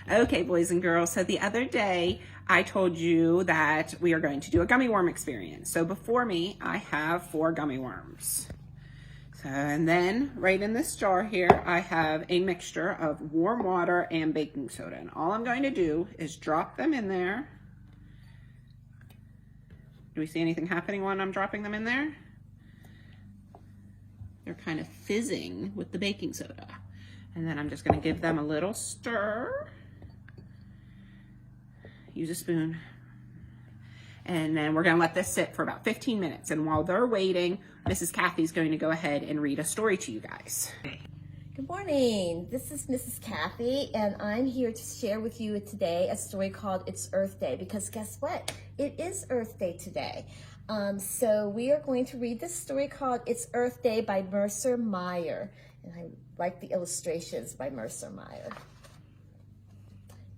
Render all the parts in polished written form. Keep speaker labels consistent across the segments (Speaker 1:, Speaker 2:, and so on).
Speaker 1: Okay, boys and girls, so the other day I told you that we are going to do a gummy worm experience. So before me, I have 4 gummy worms. So, and then right in this jar here, I have a mixture of warm water and baking soda. And all I'm going to do is drop them in there. Do we see anything happening when I'm dropping them in there? They're kind of fizzing with the baking soda. And then I'm just going to give them a little stir. Use a spoon. And then we're going to let this sit for about 15 minutes. And while they're waiting, Mrs. Kathy's going to go ahead and read a story to you guys.
Speaker 2: Good morning. This is Mrs. Kathy, and I'm here to share with you today a story called It's Earth Day, because guess what? It is Earth Day today. So we are going to read this story called It's Earth Day by Mercer Meyer. And I like the illustrations by Mercer Meyer.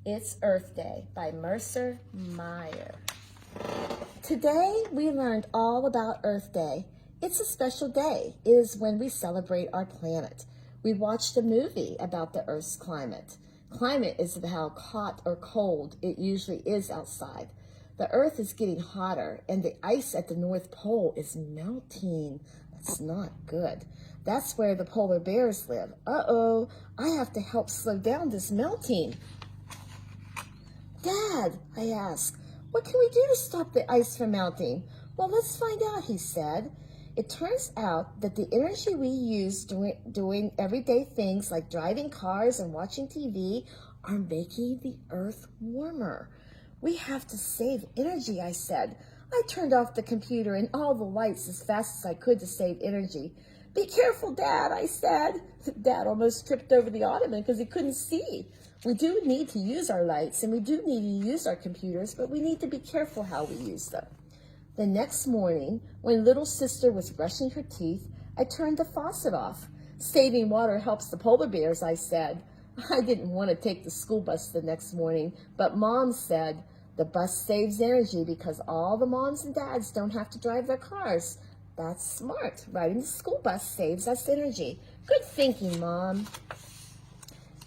Speaker 2: It's Earth Day by Mercer Meyer. Today we learned all about Earth Day. It's a special day. It is when we celebrate our planet. We watched a movie about the Earth's climate. Climate is about how hot or cold it usually is outside. The Earth is getting hotter, and the ice at the North Pole is melting. That's not good. That's where the polar bears live. Uh-oh, I have to help slow down this melting. Dad, I asked, what can we do to stop the ice from melting? Well, let's find out, he said. It turns out that the energy we use doing everyday things like driving cars and watching TV are making the Earth warmer. We have to save energy, I said. I turned off the computer and all the lights as fast as I could to save energy. Be careful, Dad, I said. Dad almost tripped over the ottoman because he couldn't see. We do need to use our lights and we do need to use our computers, but we need to be careful how we use them. The next morning, when little sister was brushing her teeth, I turned the faucet off. Saving water helps the polar bears, I said. I didn't want to take the school bus the next morning, but Mom said the bus saves energy because all the moms and dads don't have to drive their cars. That's smart. Riding the school bus saves us energy. Good thinking, Mom.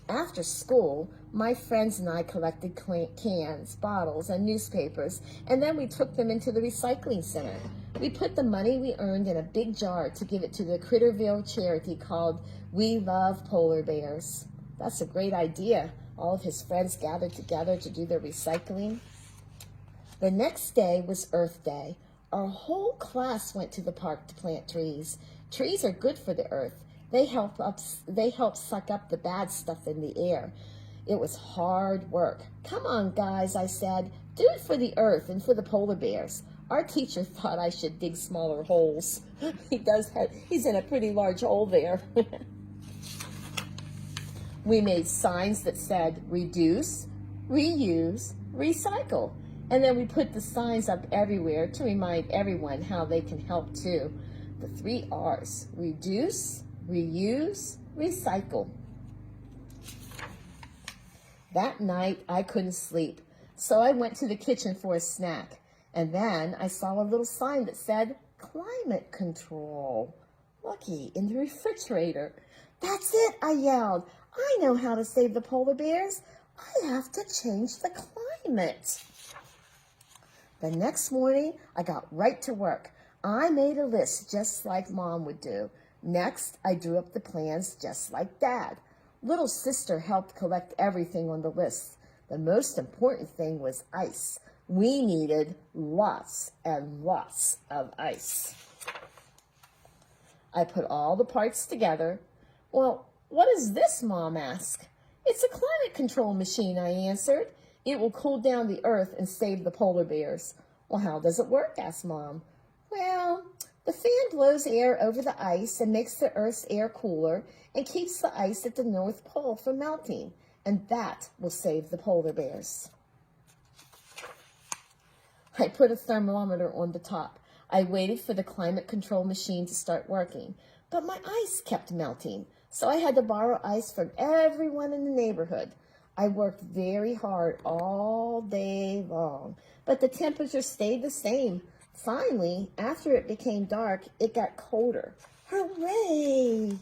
Speaker 2: After school, my friends and I collected cans, bottles, and newspapers, and then we took them into the recycling center. We put the money we earned in a big jar to give it to the Critterville charity called We Love Polar Bears. That's a great idea. All of his friends gathered together to do their recycling. The next day was Earth Day. Our whole class went to the park to plant trees. Trees are good for the earth. They help suck up the bad stuff in the air. It was hard work. Come on, guys, I said. Do it for the earth and for the polar bears. Our teacher thought I should dig smaller holes. He's in a pretty large hole there. We made signs that said reduce, reuse, recycle. And then we put the signs up everywhere to remind everyone how they can help too. The 3 R's, reduce, reuse, recycle. That night, I couldn't sleep, so I went to the kitchen for a snack. And then I saw a little sign that said, climate control. Lucky, in the refrigerator. That's it, I yelled. I know how to save the polar bears. I have to change the climate. The next morning, I got right to work. I made a list just like Mom would do. Next, I drew up the plans just like Dad. Little sister helped collect everything on the list. The most important thing was ice. We needed lots and lots of ice. I put all the parts together. Well, what is this, Mom asked. It's a climate control machine, I answered. It will cool down the earth and save the polar bears. Well, how does it work? Asked Mom. Well, the fan blows air over the ice and makes the Earth's air cooler and keeps the ice at the North Pole from melting. And that will save the polar bears. I put a thermometer on the top. I waited for the climate control machine to start working, but my ice kept melting. So I had to borrow ice from everyone in the neighborhood. I worked very hard all day long, but the temperature stayed the same. Finally, after it became dark, it got colder. Hooray!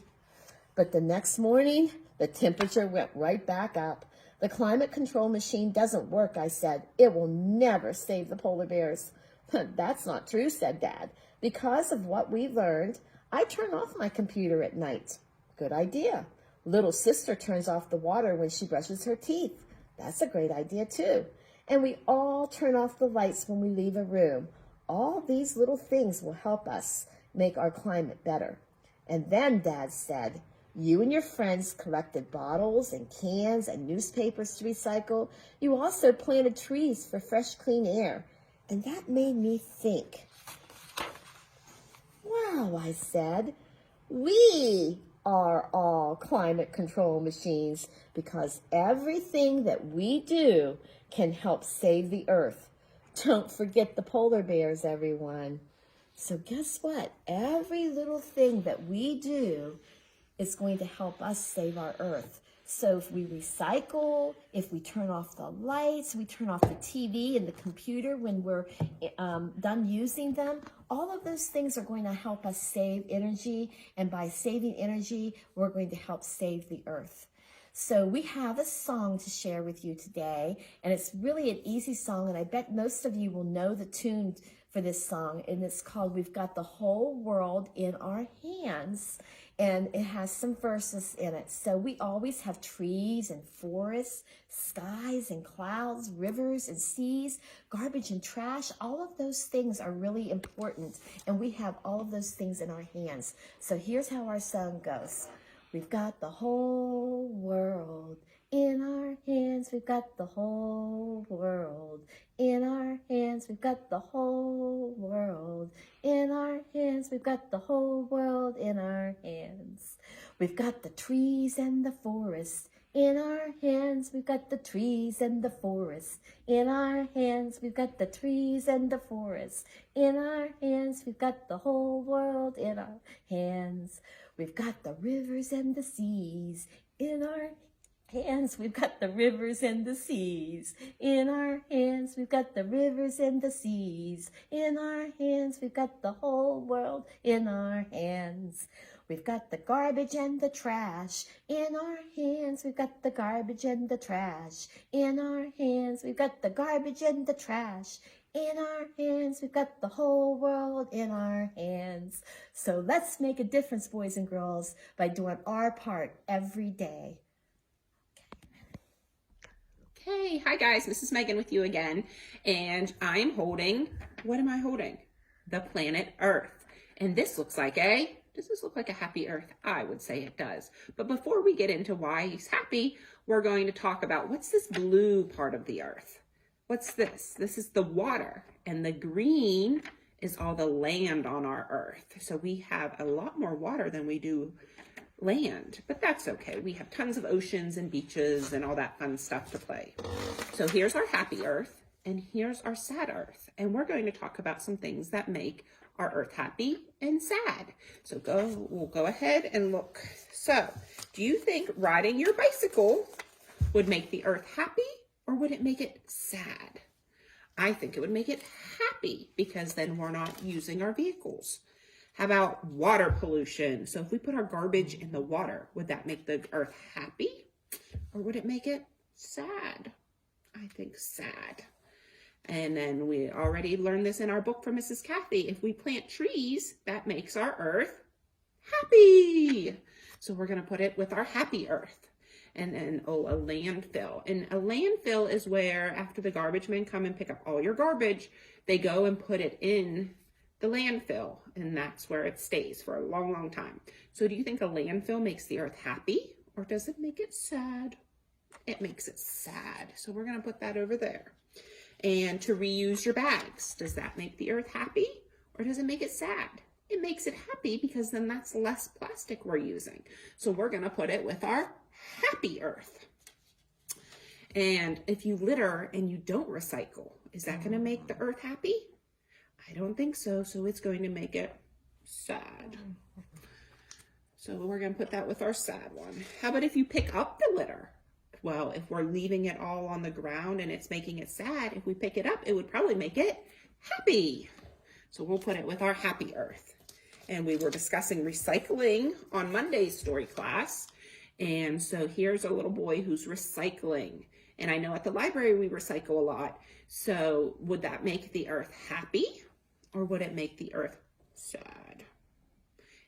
Speaker 2: But the next morning, the temperature went right back up. The climate control machine doesn't work, I said. It will never save the polar bears. That's not true, said Dad. Because of what we learned, I turn off my computer at night. Good idea. Little sister turns off the water when she brushes her teeth. That's a great idea, too. And we all turn off the lights when we leave a room. All these little things will help us make our climate better. And then Dad said, you and your friends collected bottles and cans and newspapers to recycle. You also planted trees for fresh, clean air. And that made me think. Wow, I said, we are all climate control machines because everything that we do can help save the earth. Don't forget the polar bears, everyone. So guess what? Every little thing that we do is going to help us save our earth. So if we recycle, if we turn off the lights, we turn off the TV and the computer when we're done using them, all of those things are going to help us save energy. And by saving energy, we're going to help save the earth. So we have a song to share with you today, and it's really an easy song, and I bet most of you will know the tune for this song, and it's called We've Got the Whole World in Our Hands, and it has some verses in it. So we always have trees and forests, skies and clouds, rivers and seas, garbage and trash. All of those things are really important, and we have all of those things in our hands. So here's how our song goes. We've got the whole world in our hands. We've got the whole world in our hands. We've got the whole world in our hands. We've got the whole world in our hands. We've got the trees and the forest in our hands. We've got the trees and the forest in our hands. We've got the trees and the forest in our hands. We've got the whole world in our hands. We've got the rivers and the seas in our hands. We've got the rivers and the seas in our hands. We've got the rivers and the seas in our hands. We've got the whole world in our hands. We've got the garbage and the trash in our hands. We've got the garbage and the trash in our hands. We've got the garbage and the trash in our hands. We've got the whole world in our hands. So let's make a difference, boys and girls, by doing our part every day.
Speaker 1: Okay, hi guys, Mrs. Megan with you again, and I'm holding, what am I holding? The planet Earth. And this looks like does this look like a happy Earth? I would say it does. But before we get into why he's happy, we're going to talk about what's this blue part of the Earth? What's this? This is the water, and the green is all the land on our Earth. So we have a lot more water than we do land, but that's okay. We have tons of oceans and beaches and all that fun stuff to play. So here's our happy Earth, and here's our sad Earth. And we're going to talk about some things that make our Earth happy and sad. So we'll go ahead and look. So do you think riding your bicycle would make the Earth happy, or would it make it sad? I think it would make it happy because then we're not using our vehicles. How about water pollution? So if we put our garbage in the water, would that make the Earth happy, or would it make it sad? I think sad. And then we already learned this in our book from Mrs. Kathy. If we plant trees, that makes our Earth happy. So we're going to put it with our happy Earth. And then, a landfill. And a landfill is where after the garbage men come and pick up all your garbage, they go and put it in the landfill. And that's where it stays for a long, long time. So do you think a landfill makes the Earth happy, or does it make it sad? It makes it sad. So we're going to put that over there. And to reuse your bags, does that make the Earth happy, or does it make it sad? It makes it happy because then that's less plastic we're using. So we're going to put it with our happy Earth. And if you litter and you don't recycle, is that going to make the Earth happy? I don't think so. So it's going to make it sad. So we're going to put that with our sad one. How about if you pick up the litter? Well, if we're leaving it all on the ground and it's making it sad, if we pick it up, it would probably make it happy. So we'll put it with our happy Earth. And we were discussing recycling on Monday's story class. And so here's a little boy who's recycling. And I know at the library we recycle a lot. So would that make the earth happy or would it make the earth sad?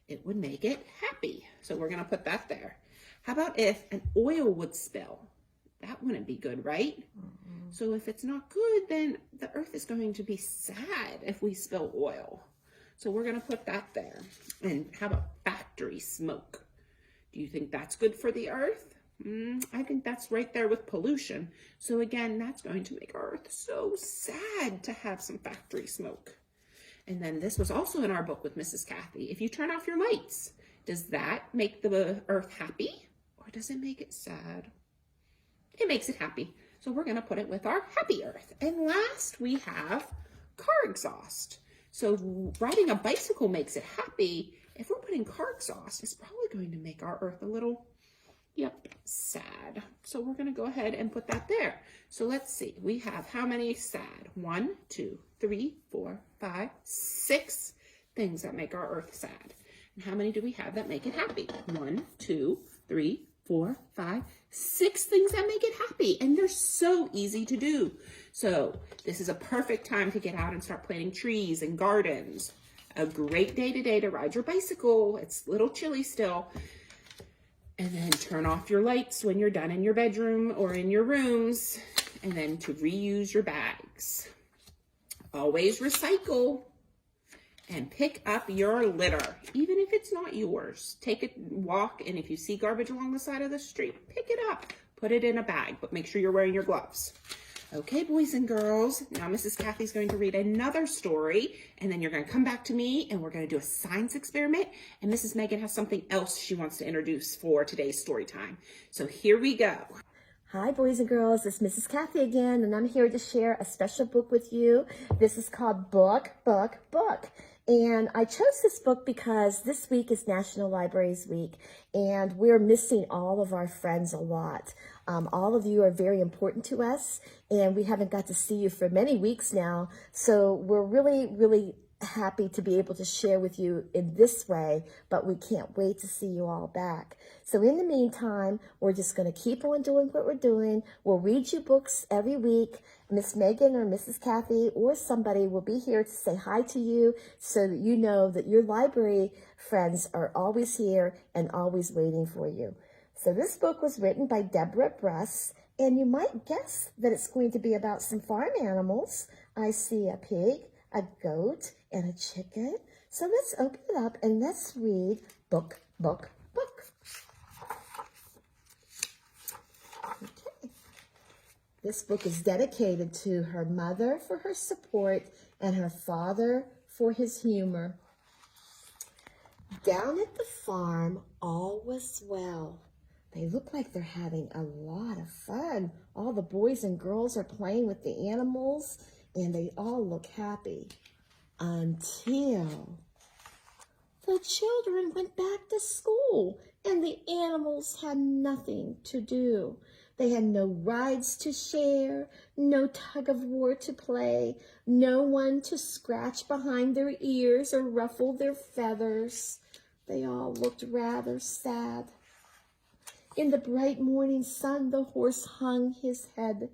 Speaker 1: It would make it happy. So we're going to put that there. How about if an oil would spill? That wouldn't be good, right? So if it's not good, then the earth is going to be sad if we spill oil. So we're going to put that there. And how about factory smoke? Do you think that's good for the earth? I think that's right there with pollution. So again, that's going to make our earth so sad to have some factory smoke. And then this was also in our book with Mrs. Kathy. If you turn off your lights, does that make the earth happy or does it make it sad? It makes it happy. So we're going to put it with our happy earth. And last we have car exhaust. So riding a bicycle makes it happy. If we're putting car exhaust, it's probably going to make our earth a little, sad. So we're going to go ahead and put that there. So let's see. We have how many sad? 1, 2, 3, 4, 5, 6 things that make our earth sad. And how many do we have that make it happy? 1, 2, 3, 4, 5, 6 things that make it happy. And they're so easy to do. So this is a perfect time to get out and start planting trees and gardens. A great day today to ride your bicycle. It's a little chilly still. And then turn off your lights when you're done in your bedroom or in your rooms. And then to reuse your bags. Always recycle. And pick up your litter, even if it's not yours. Take a walk, and if you see garbage along the side of the street, pick it up. Put it in a bag, but make sure you're wearing your gloves. Okay, boys and girls, now Mrs. Kathy's going to read another story, and then you're going to come back to me, and we're going to do a science experiment, and Mrs. Megan has something else she wants to introduce for today's story time. So here we go.
Speaker 2: Hi, boys and girls. It's Mrs. Kathy again, and I'm here to share a special book with you. This is called Book. And I chose this book because this week is National Libraries Week, and we're missing all of our friends a lot. All of you are very important to us, and we haven't got to see you for many weeks now. So we're really happy to be able to share with you in this way, but we can't wait to see you all back. So in the meantime, we're just going to keep on doing what we're doing. We'll read you books every week. Miss Megan or Mrs. Kathy or somebody will be here to say hi to you so that you know that your library friends are always here and always waiting for you. So this book was written by Deborah Bruss, and you might guess that it's going to be about some farm animals. I see a pig, a goat, and a chicken. So let's open it up and let's read Book. Okay. This book is dedicated to her mother for her support and her father for his humor. Down at the farm, all was well. They look like they're having a lot of fun. All the boys and girls are playing with the animals, and they all look happy. Until the children went back to school, and the animals had nothing to do. They had no rides to share, no tug of war to play, no one to scratch behind their ears or ruffle their feathers. They all looked rather sad. In the bright morning sun, the horse hung his head.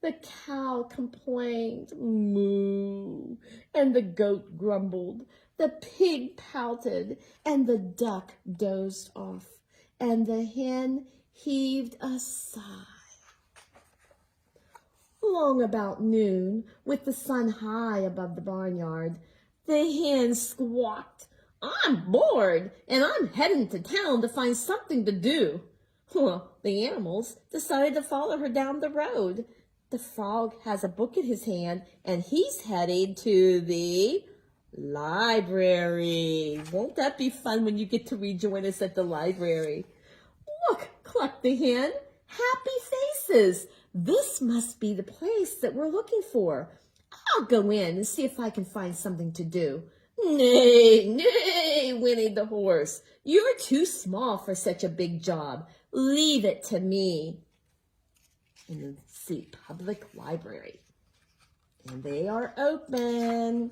Speaker 2: The cow complained, moo, and the goat grumbled. The pig pouted, and the duck dozed off, and the hen heaved a sigh. Long about noon, with the sun high above the barnyard, the hen squawked, "I'm bored, and I'm heading to town to find something to do." Well, the animals decided to follow her down the road. The frog has a book in his hand, and he's heading to the library. Won't that be fun when you get to rejoin us at the library? Look, clucked the hen. Happy faces. This must be the place that we're looking for. I'll go in and see if I can find something to do. Nay, whinnied the horse. You're too small for such a big job. Leave it to me. And see, public library. And they are open.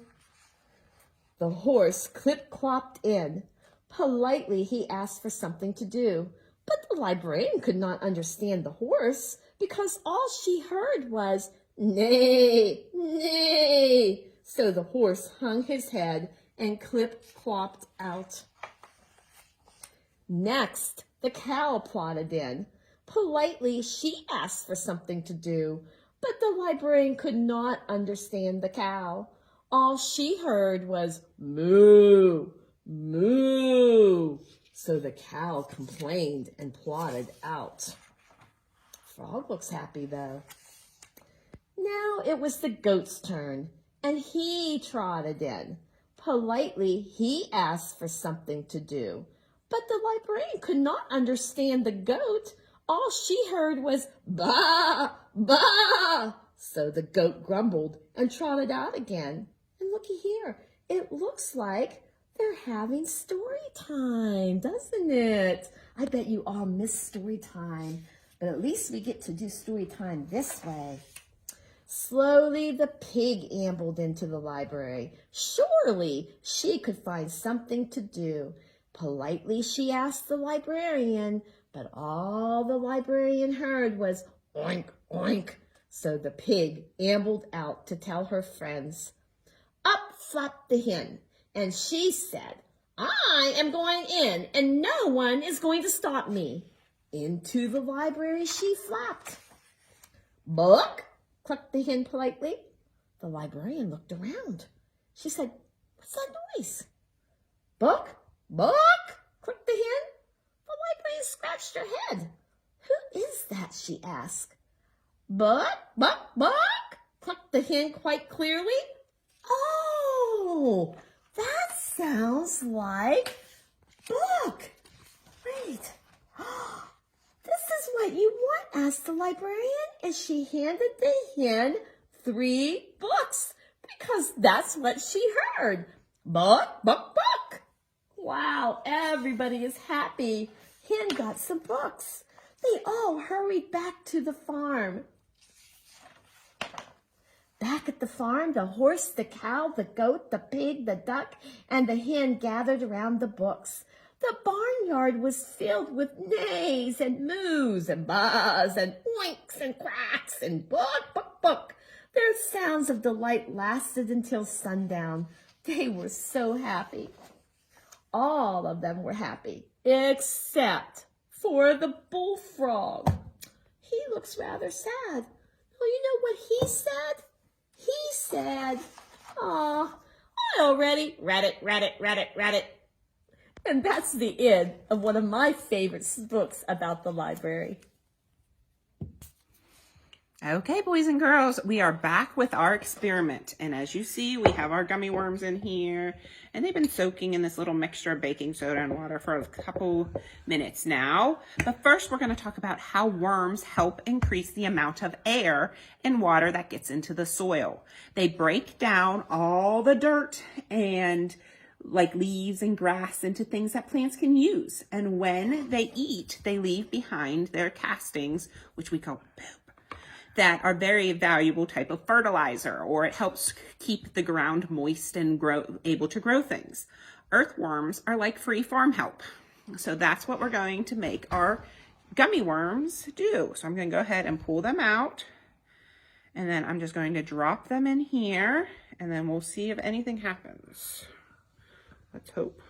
Speaker 2: The horse clip-clopped in. Politely, he asked for something to do. But the librarian could not understand the horse because all she heard was, "Neigh, neigh." So the horse hung his head and clip-clopped out. Next, the cow plodded in. Politely, she asked for something to do, but the librarian could not understand the cow. All she heard was moo, moo. So the cow complained and plodded out. Frog looks happy though. Now it was the goat's turn, and he trotted in. Politely, he asked for something to do, but the librarian could not understand the goat. All she heard was baa, baa. So the goat grumbled and trotted out again. And looky here, it looks like they're having story time, doesn't it? I bet you all miss story time, but at least we get to do story time this way. Slowly, the pig ambled into the library. Surely she could find something to do. Politely, she asked the librarian, but all the librarian heard was oink, oink. So the pig ambled out to tell her friends. Up flapped the hen, and she said, "I am going in, and no one is going to stop me." Into the library she flapped. "Buck," clucked the hen politely. The librarian looked around. She said, "What's that noise?" "Buck, buck," clucked the hen. The librarian scratched her head. "Who is that?" she asked. "Buck, buck, buck," clucked the hen quite clearly. "Oh, that sounds like Buck. Wait, this is what you want," asked the librarian, and she handed the hen 3 books because that's what she heard. Buck, buck, buck. Wow, everybody is happy. Hen got some books. They all hurried back to the farm. Back at the farm, the horse, the cow, the goat, the pig, the duck, and the hen gathered around the books. The barnyard was filled with neighs and moos and baas and oinks and quacks and buck, buck, buck. Their sounds of delight lasted until sundown. They were so happy. All of them were happy, except for the bullfrog. He looks rather sad. Well, you know what he said? He said, "Aw, I already read it. And that's the end of one of my favorite books about the library.
Speaker 1: Okay, boys and girls, we are back with our experiment. And as you see, we have our gummy worms in here. And they've been soaking in this little mixture of baking soda and water for a couple minutes now. But first, we're going to talk about how worms help increase the amount of air and water that gets into the soil. They break down all the dirt and like leaves and grass into things that plants can use. And when they eat, they leave behind their castings, which we call poop, that are very valuable type of fertilizer, or it helps keep the ground moist and able to grow things. Earthworms are like free farm help. So that's what we're going to make our gummy worms do. So I'm going to go ahead and pull them out, and then I'm just going to drop them in here, and then we'll see if anything happens. Let's hope.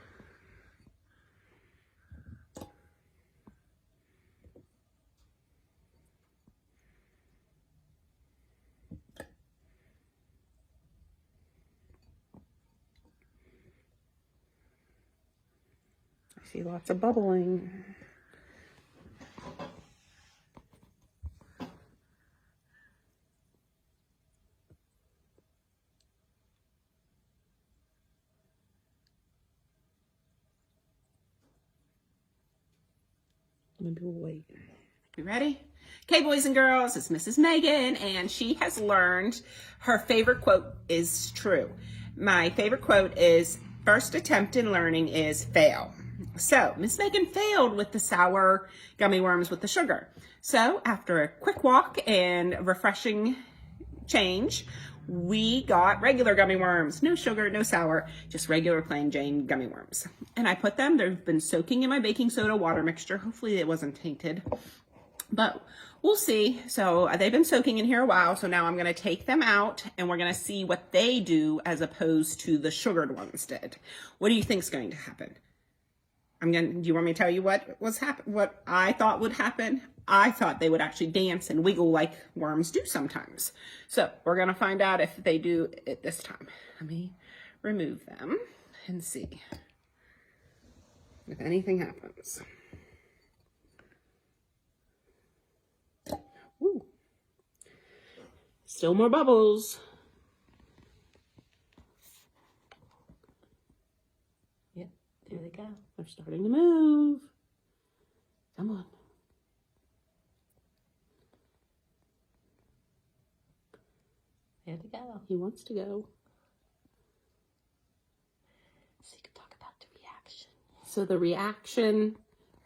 Speaker 1: I see lots of bubbling. Maybe we'll wait. You ready? Okay, boys and girls, it's Mrs. Megan, and she has learned her favorite quote is true. My favorite quote is, "First attempt in learning is fail." So Miss Megan failed with the sour gummy worms with the sugar. So after a quick walk and refreshing change, we got regular gummy worms. No sugar, no sour, just regular plain Jane gummy worms. And I put them, they've been soaking in my baking soda water mixture. Hopefully it wasn't tainted, but we'll see. So they've been soaking in here a while. So now I'm going to take them out and we're going to see what they do as opposed to the sugared ones did. What do you think is going to happen? Do you want me to tell you what I thought would happen? I thought they would actually dance and wiggle like worms do sometimes. So we're going to find out if they do it this time. Let me remove them and see if anything happens. Ooh. Still more bubbles. Yep, there they go. They're starting to move. Come on. There they go. He wants to go. So you can talk about the reaction. So the reaction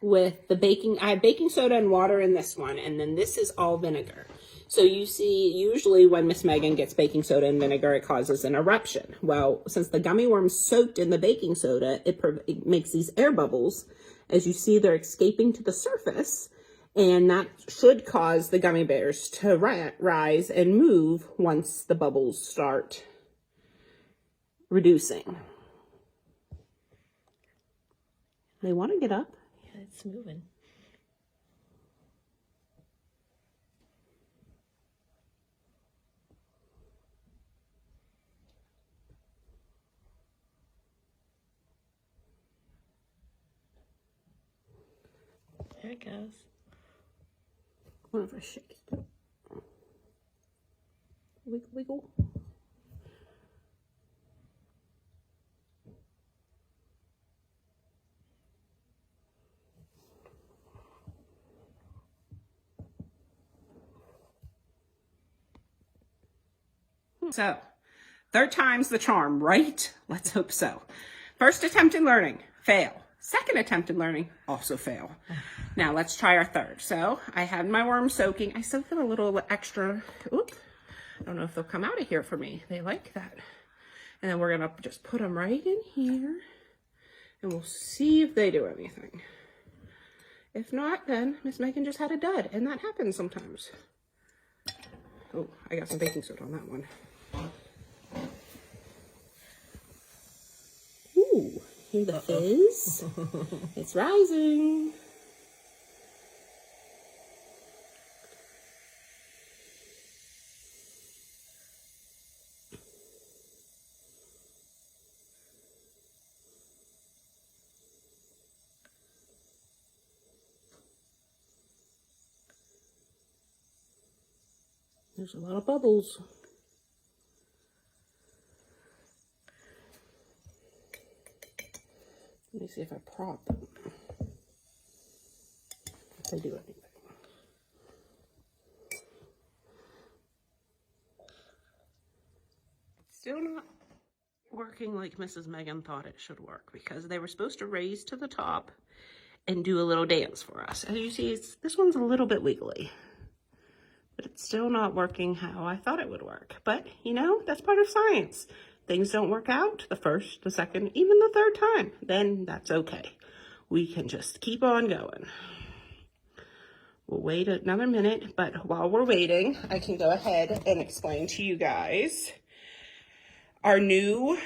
Speaker 1: with the baking, I have baking soda and water in this one, and then this is all vinegar. So you see, usually when Miss Megan gets baking soda and vinegar, it causes an eruption. Well, since the gummy worms soaked in the baking soda, it makes these air bubbles. As you see, they're escaping to the surface, and that should cause the gummy bears to rise and move once the bubbles start reducing. They want to get up.
Speaker 3: Yeah, it's moving. There it goes.
Speaker 1: What if I shake it? Wiggle, wiggle. So, third time's the charm, right? Let's hope so. First attempt in learning, fail. Second attempt in learning, also fail. Now let's try our third. So I had my worms soaking. I soaked them a little extra. Oop. I don't know if they'll come out of here for me. They like that. And then we're gonna just put them right in here and we'll see if they do anything. If not, then Miss Megan just had a dud, and that happens sometimes. Oh, I got some baking soda on that one. Ooh, hear the fizz? It's rising. There's a lot of bubbles. Let me see if I prod them. If they do anything. Still not working like Mrs. Megan thought it should work, because they were supposed to raise to the top and do a little dance for us. As you see, this one's a little bit wiggly. But it's still not working how I thought it would work. But, you know, that's part of science. Things don't work out the first, the second, even the third time. Then that's okay. We can just keep on going. We'll wait another minute, but while we're waiting, I can go ahead and explain to you guys. Our new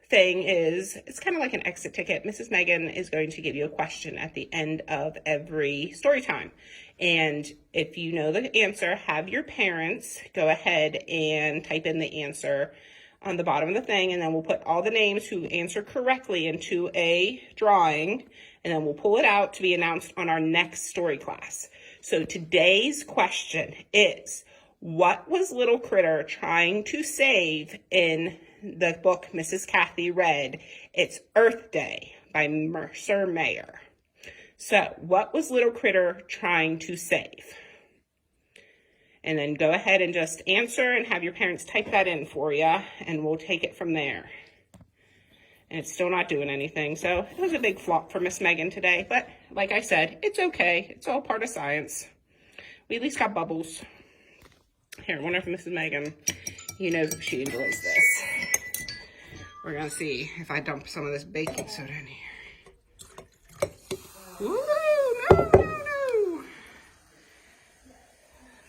Speaker 1: thing is, it's kind of like an exit ticket. Mrs. Megan is going to give you a question at the end of every story time. And if you know the answer, have your parents go ahead and type in the answer on the bottom of the thing, and then we'll put all the names who answer correctly into a drawing, and then we'll pull it out to be announced on our next story class. So today's question is, what was Little Critter trying to save in the book Mrs. Kathy read? It's Earth Day by Mercer Mayer. So, what was Little Critter trying to save? And then go ahead and just answer and have your parents type that in for you, and we'll take it from there. And it's still not doing anything, so it was a big flop for Miss Megan today. But like I said, it's okay. It's all part of science. We at least got bubbles. Here, I wonder if Mrs. Megan You know she enjoys this. We're gonna see if I dump some of this baking soda in here. Ooh,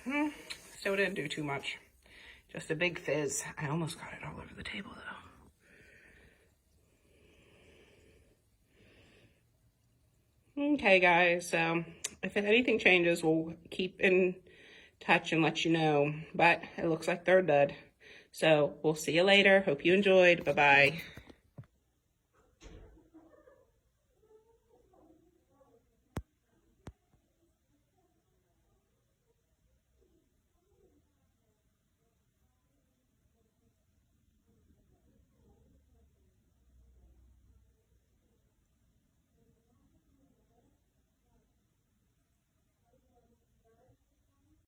Speaker 1: no. Still didn't do too much. Just a big fizz. I almost got it all over the table though. Okay guys, so if anything changes, we'll keep in touch and let you know. But it looks like they're done. So we'll see you later. Hope you enjoyed. Bye-bye.